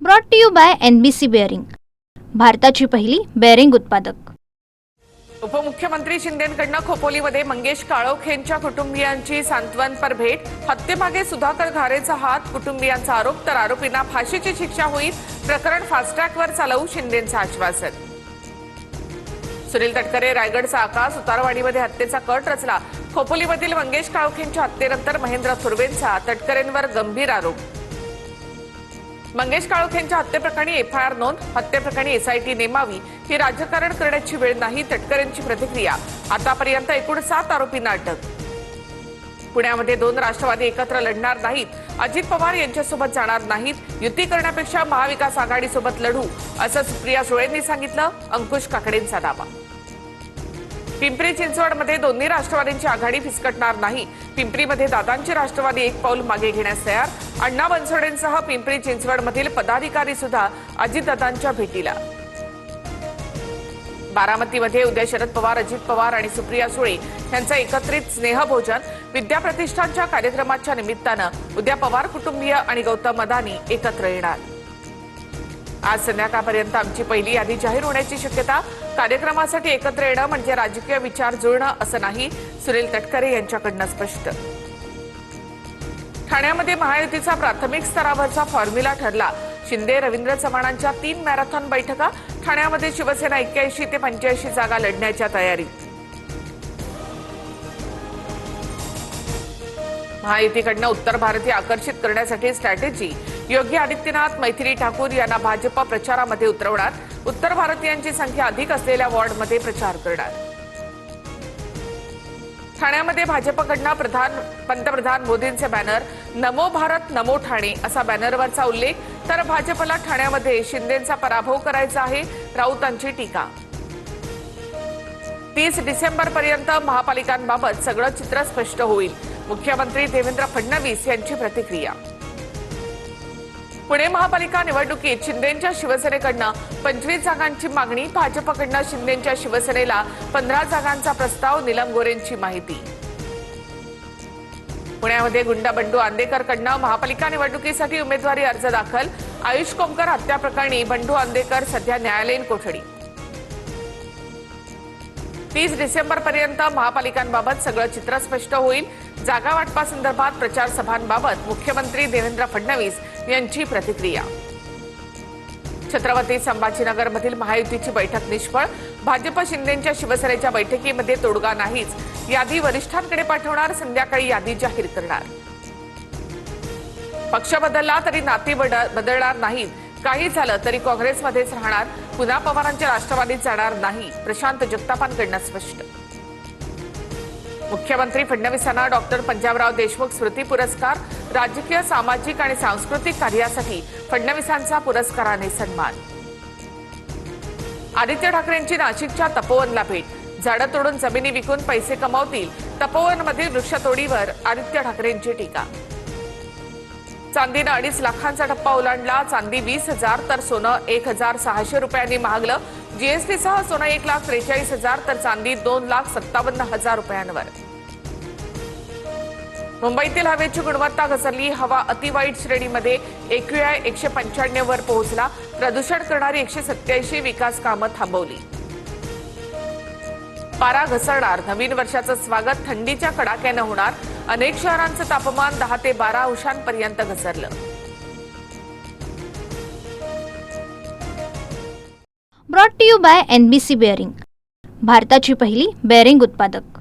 Brought to you by NBC bearing, भारताची पहिली bearing उत्पादक। उपमुख्यमंत्री शिंदेंकडून खोपोलीमध्ये मंगेश काळोखेंच्या कुटुंबियांची सांत्वनपर भेट। हत्येमागे सुधाकर घारेचा हात, कुटुंबियांचा आरोप, तर आरोपींना फाशीची शिक्षा होईल। प्रकरण फास्ट ट्रॅकवर चालवू, शिंदेंचं आश्वासन। सुनील तटकरे रायगडचा आकाश, उतारवाडीमध्ये हत्येचा कट रचला। खोपोलीमधील मंगेश काळोखेंच्या हत्येनंतर महेंद्र थुर्वेंचा तटकरेंवर गंभीर आरोप। मंगेश काळोखेंच्या हत्येप्रकरणी FIR नोंद, हत्येप्रकरणी SIT नेमावी, ही राजकारण करण्याची वेळ नाही, तटकरेंची प्रतिक्रिया। आतापर्यंत एकूण 7 आरोपींना अटक। पुण्यामध्ये 2 राष्ट्रवादी एकत्र लढणार नाहीत, अजित पवार यांच्यासोबत जाणार नाहीत, युती करण्यापेक्षा महाविकास आघाडीसोबत लढू, असं सुप्रिया सुळेंनी सांगितलं। अंकुश काकडेंचा दावा। पिंपरी चिंचवडमध्ये दोन्ही राष्ट्रवादींची आघाडी फिसकटणार नाही, पिंपरीमध्ये दादांची राष्ट्रवादी एक पाऊल मागे घेण्यास तयार। अण्णा बनसोडेंसह पिंपरी चिंचवडमधील पदाधिकारी सुद्धा अजितदादांच्या भेटीला। बारामतीमध्ये उद्या शरद पवार, अजित पवार आणि सुप्रिया सुळे यांचं एकत्रित स्नेहभोजन। विद्याप्रतिष्ठानच्या कार्यक्रमाच्या निमित्तानं उद्या पवार कुटुंबीय आणि गौतम अदानी एकत्र येणार। आज संध्याकाळपर्यंत आमची पहिली यादी जाहीर होण्याची शक्यता। कार्यक्रमासाठी एकत्र येणं म्हणजे राजकीय विचार जुळणं असं नाही, सुनील तटकरे यांच्याकडून स्पष्ट। ठाण्यामध्ये महायुतीचा प्राथमिक स्तरावरचा फॉर्म्युला ठरला। शिंदे रवींद्र चव्हाणांच्या 3 मॅरेथॉन बैठका। ठाण्यामध्ये शिवसेना 81 ते 85 जागा लढण्याच्या तयारीत। महायुतीकडनं उत्तर भारतीय आकर्षित करण्यासाठी स्ट्रॅटेजी। योगी आदित्यनाथ मैथिली ठाकूर यांना भाजप प्रचारामध्ये उतरवणार। उत्तर भारतीयांची संख्या अधिक असलेल्या वॉर्डमध्ये प्रचार करणार। ठाण्यामध्ये भाजपकडनं पंतप्रधान मोदींचे बॅनर, नमो भारत नमो ठाणे असा बॅनरवरचा उल्लेख, तर भाजपला ठाण्यामध्ये शिंदेंचा पराभव करायचा आहे, राऊतांची टीका। 30 डिसेंबरपर्यंत महापालिकांबाबत सगळं चित्र स्पष्ट होईल, मुख्यमंत्री देवेंद्र फडणवीस यांची प्रतिक्रिया। पुणे महापालिका निवडणुकीत शिंदेंच्या शिवसेनेकडनं 25 जागांची मागणी, भाजपकडनं शिंदेंच्या शिवसेनेला 15 जागांचा प्रस्ताव, नीलम गोरेंची माहिती। पुण्यामध्ये गुंड बंडू आंदेकरकडनं महापालिका निवडणुकीसाठी उमेदवारी अर्ज दाखल। आयुष कोमकर हत्या प्रकरणी बंडू आंदेकर सध्या न्यायालयीन कोठडी। 30 डिसेंबरपर्यंत महापालिकांबाबत सगळं चित्र स्पष्ट होईल, जागा वाटपासंदर्भात प्रचार सभांबाबत मुख्यमंत्री देवेंद्र फडणवीस यांची प्रतिक्रिया। छत्रपती संभाजीनगरमधील महायुतीची बैठक निष्फळ, भाजप शिंदेंच्या शिवसेनेच्या बैठकीमध्ये तोडगा नाहीच, यादी वरिष्ठांकडे पाठवणार, संध्याकाळी यादी जाहीर करणार। पक्ष बदलला तरी नाती बदलणार नाहीत, काही झालं तरी काँग्रेसमध्येच राहणार, पुन्हा पवारांच्या राष्ट्रवादीत जाणार नाही, प्रशांत जगतापांकडून स्पष्ट। मुख्यमंत्री फडणवीसांना डॉक्टर पंजाबराव देशमुख स्मृती पुरस्कार, राजकीय, सामाजिक आणि सांस्कृतिक कार्यासाठी फडणवीसांचा पुरस्काराने सन्मान। आदित्य ठाकरेंची नाशिकच्या तपोवनला भेट, झाडं तोडून जमिनी विकून पैसे कमावतील, तपोवनमधील वृक्षतोडीवर आदित्य ठाकरेंची टीका। चांदीनं 2.5 लाखांचा टप्पा ओलांडला, चांदी 20,000 तर सोनं 1,600 रुपयांनी महागलं। जीएसटीसह सोनं 1,43,000 तर चांदी 2,57,000 रुपयांवर। मुंबईतील हवेची गुणवत्ता घसरली, हवा अतिवाईट श्रेणीमध्ये, AQI 195 वर पोहोचला, प्रदूषण करणारी 187 विकास कामं थांबवली। पारा घसरणार, नवीन वर्षाचं स्वागत थंडीच्या कडाक्यानं होणार, अनेक शहरांचं तापमान 10 ते 12 अंशांपर्यंत घसरलं। Brought to you by NBC bearing, भारताची पहिली बेअरिंग उत्पादक।